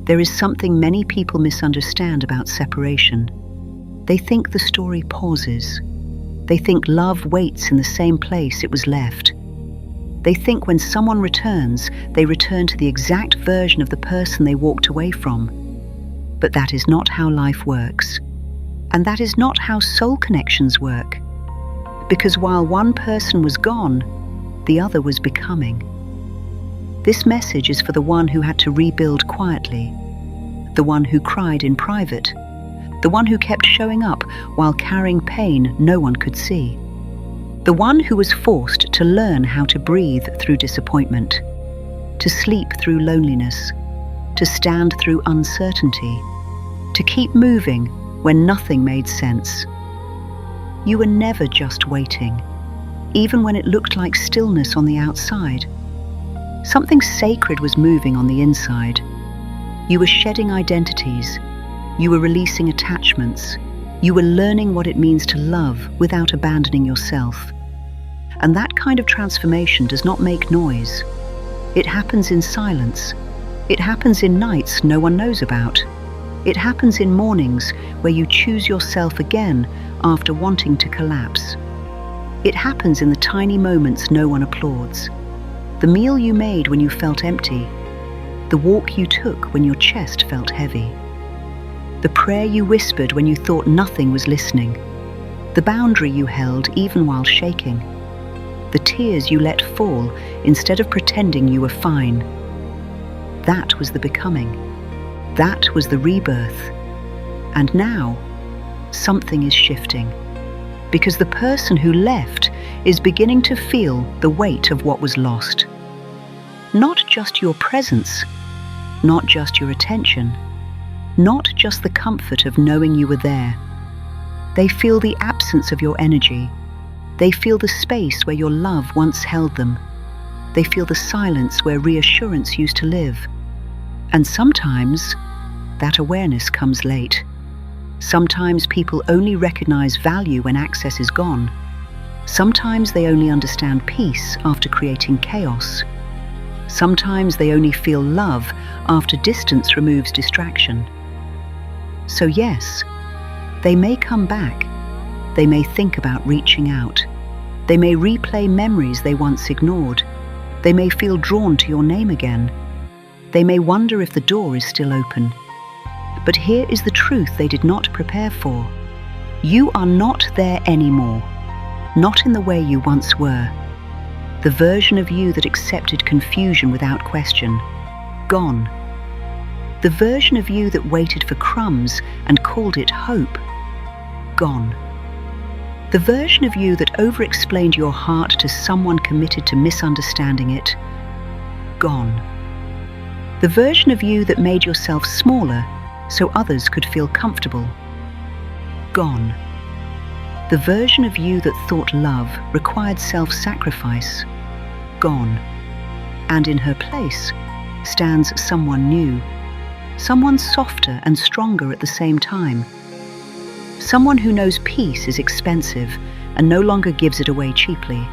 There is something many people misunderstand about separation. They think the story pauses. They think love waits in the same place it was left. They think when someone returns, they return to the exact version of the person they walked away from. But that is not how life works. And that is not how soul connections work. Because while one person was gone, the other was becoming. This message is for the one who had to rebuild quietly, the one who cried in private, the one who kept showing up while carrying pain no one could see, the one who was forced to learn how to breathe through disappointment, to sleep through loneliness, to stand through uncertainty, to keep moving when nothing made sense. You were never just waiting, even when it looked like stillness on the outside. Something sacred was moving on the inside. You were shedding identities. You were releasing attachments. You were learning what it means to love without abandoning yourself. And that kind of transformation does not make noise. It happens in silence. It happens in nights no one knows about. It happens in mornings where you choose yourself again after wanting to collapse. It happens in the tiny moments no one applauds. The meal you made when you felt empty. The walk you took when your chest felt heavy. The prayer you whispered when you thought nothing was listening. The boundary you held even while shaking. The tears you let fall instead of pretending you were fine. That was the becoming. That was the rebirth. And now, something is shifting. Because the person who left is beginning to feel the weight of what was lost. Not just your presence, not just your attention, not just the comfort of knowing you were there. They feel the absence of your energy. They feel the space where your love once held them. They feel the silence where reassurance used to live. And sometimes, that awareness comes late. Sometimes people only recognize value when access is gone. Sometimes they only understand peace after creating chaos. Sometimes they only feel love after distance removes distraction. So yes, they may come back. They may think about reaching out. They may replay memories they once ignored. They may feel drawn to your name again. They may wonder if the door is still open. But here is the truth they did not prepare for. You are not there anymore. Not in the way you once were. The version of you that accepted confusion without question. Gone. The version of you that waited for crumbs and called it hope. Gone. The version of you that over-explained your heart to someone committed to misunderstanding it. Gone. The version of you that made yourself smaller so others could feel comfortable. Gone. The version of you that thought love required self-sacrifice. Gone. And in her place stands someone new. Someone softer and stronger at the same time. Someone who knows peace is expensive and no longer gives it away cheaply.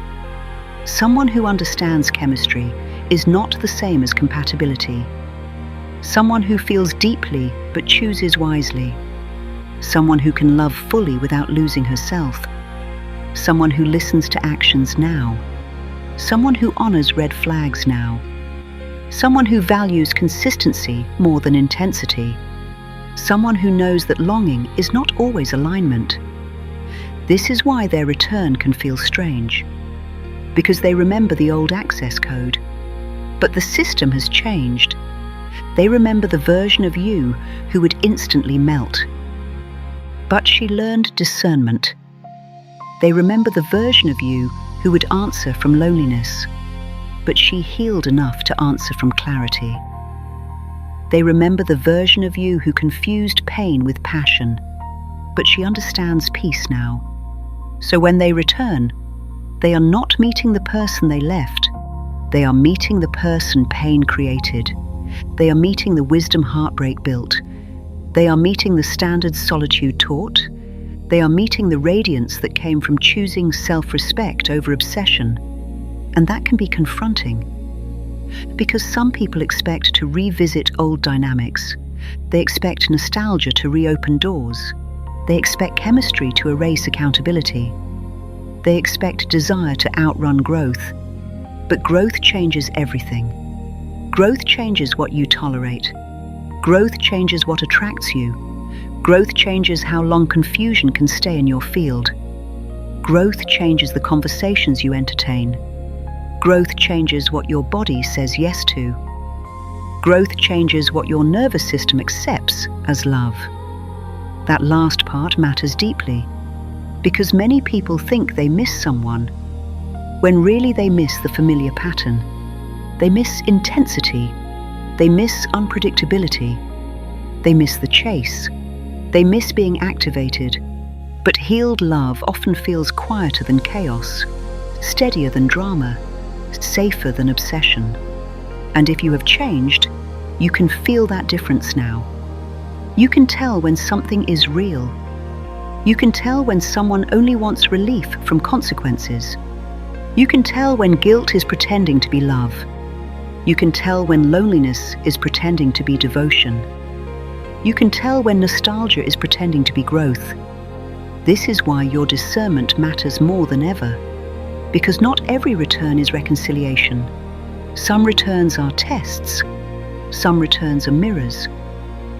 Someone who understands chemistry is not the same as compatibility. Someone who feels deeply but chooses wisely. Someone who can love fully without losing herself. Someone who listens to actions now. Someone who honors red flags now. Someone who values consistency more than intensity. Someone who knows that longing is not always alignment. This is why their return can feel strange. Because they remember the old access code. But the system has changed. They remember the version of you who would instantly melt. But she learned discernment. They remember the version of you who would answer from loneliness. But she healed enough to answer from clarity. They remember the version of you who confused pain with passion. But she understands peace now. So when they return, they are not meeting the person they left. They are meeting the person pain created. They are meeting the wisdom heartbreak built. They are meeting the standards solitude taught. They are meeting the radiance that came from choosing self-respect over obsession. And that can be confronting. Because some people expect to revisit old dynamics. They expect nostalgia to reopen doors. They expect chemistry to erase accountability. They expect desire to outrun growth. But growth changes everything. Growth changes what you tolerate. Growth changes what attracts you. Growth changes how long confusion can stay in your field. Growth changes the conversations you entertain. Growth changes what your body says yes to. Growth changes what your nervous system accepts as love. That last part matters deeply, because many people think they miss someone, when really they miss the familiar pattern. They miss intensity. They miss unpredictability. They miss the chase. They miss being activated. But healed love often feels quieter than chaos, steadier than drama, safer than obsession. And if you have changed, you can feel that difference now. You can tell when something is real. You can tell when someone only wants relief from consequences. You can tell when guilt is pretending to be love. You can tell when loneliness is pretending to be devotion. You can tell when nostalgia is pretending to be growth. This is why your discernment matters more than ever, because not every return is reconciliation. Some returns are tests. Some returns are mirrors.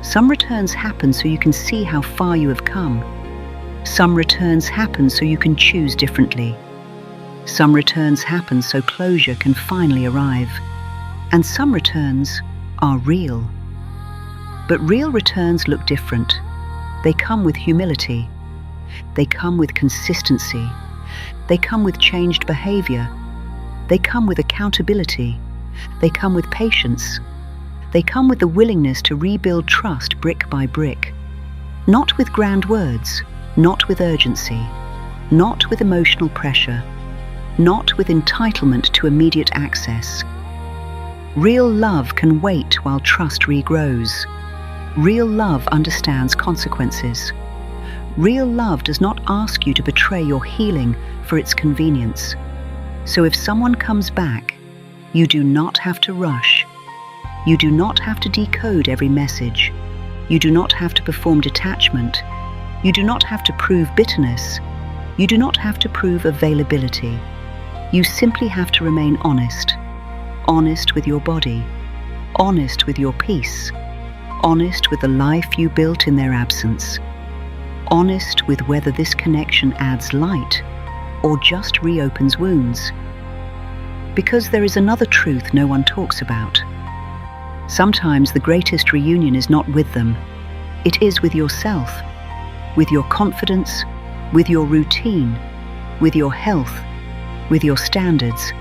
Some returns happen so you can see how far you have come. Some returns happen so you can choose differently. Some returns happen so closure can finally arrive. And some returns are real. But real returns look different. They come with humility. They come with consistency. They come with changed behavior. They come with accountability. They come with patience. They come with the willingness to rebuild trust brick by brick. Not with grand words, not with urgency, not with emotional pressure, not with entitlement to immediate access. Real love can wait while trust regrows. Real love understands consequences. Real love does not ask you to betray your healing for its convenience. So if someone comes back, you do not have to rush. You do not have to decode every message. You do not have to perform detachment. You do not have to prove bitterness. You do not have to prove availability. You simply have to remain honest. Honest with your body. Honest with your peace. Honest with the life you built in their absence. Honest with whether this connection adds light or just reopens wounds. Because there is another truth no one talks about. Sometimes the greatest reunion is not with them. It is with yourself, with your confidence, with your routine, with your health, with your standards,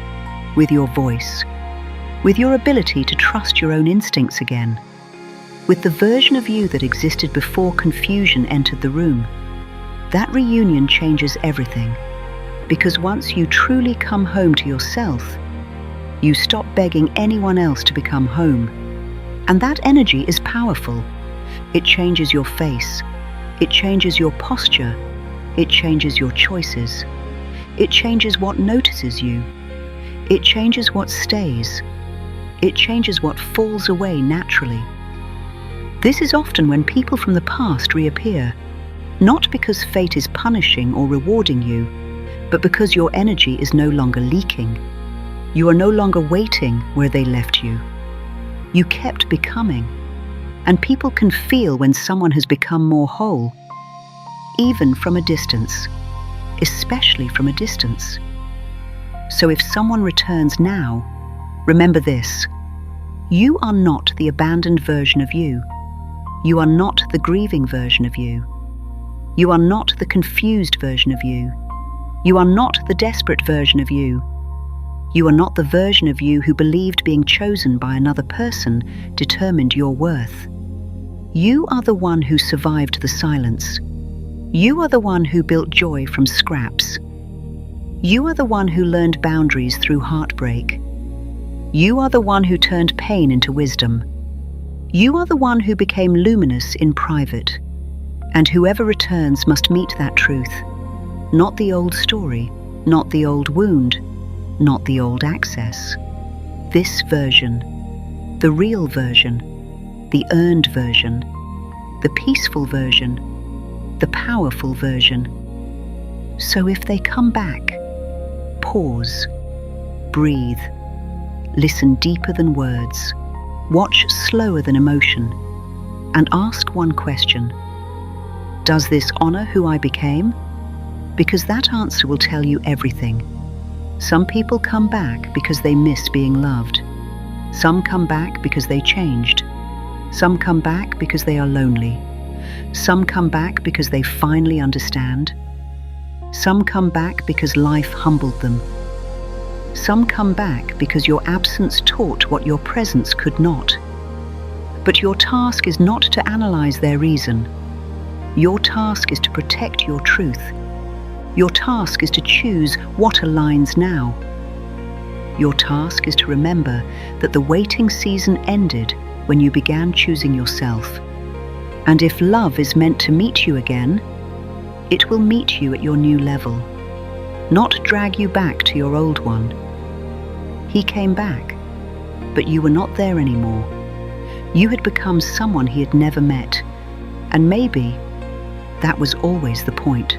with your voice, with your ability to trust your own instincts again, with the version of you that existed before confusion entered the room. That reunion changes everything, because once you truly come home to yourself, you stop begging anyone else to become home. And that energy is powerful. It changes your face. It changes your posture. It changes your choices. It changes what notices you. It changes what stays. It changes what falls away naturally. This is often when people from the past reappear, not because fate is punishing or rewarding you, but because your energy is no longer leaking. You are no longer waiting where they left you. You kept becoming, and people can feel when someone has become more whole, even from a distance, especially from a distance. So if someone returns now, remember this: you are not the abandoned version of you. You are not the grieving version of you. You are not the confused version of you. You are not the desperate version of you. You are not the version of you who believed being chosen by another person determined your worth. You are the one who survived the silence. You are the one who built joy from scraps. You are the one who learned boundaries through heartbreak. You are the one who turned pain into wisdom. You are the one who became luminous in private. And whoever returns must meet that truth. Not the old story, not the old wound, not the old access. This version, the real version, the earned version, the peaceful version, the powerful version. So if they come back, pause, breathe, listen deeper than words, watch slower than emotion, and ask one question: does this honor who I became? Because that answer will tell you everything. Some people come back because they miss being loved. Some come back because they changed. Some come back because they are lonely. Some come back because they finally understand. Some come back because life humbled them. Some come back because your absence taught what your presence could not. But your task is not to analyze their reason. Your task is to protect your truth. Your task is to choose what aligns now. Your task is to remember that the waiting season ended when you began choosing yourself. And if love is meant to meet you again, it will meet you at your new level, not drag you back to your old one. He came back, but you were not there anymore. You had become someone he had never met, and maybe that was always the point.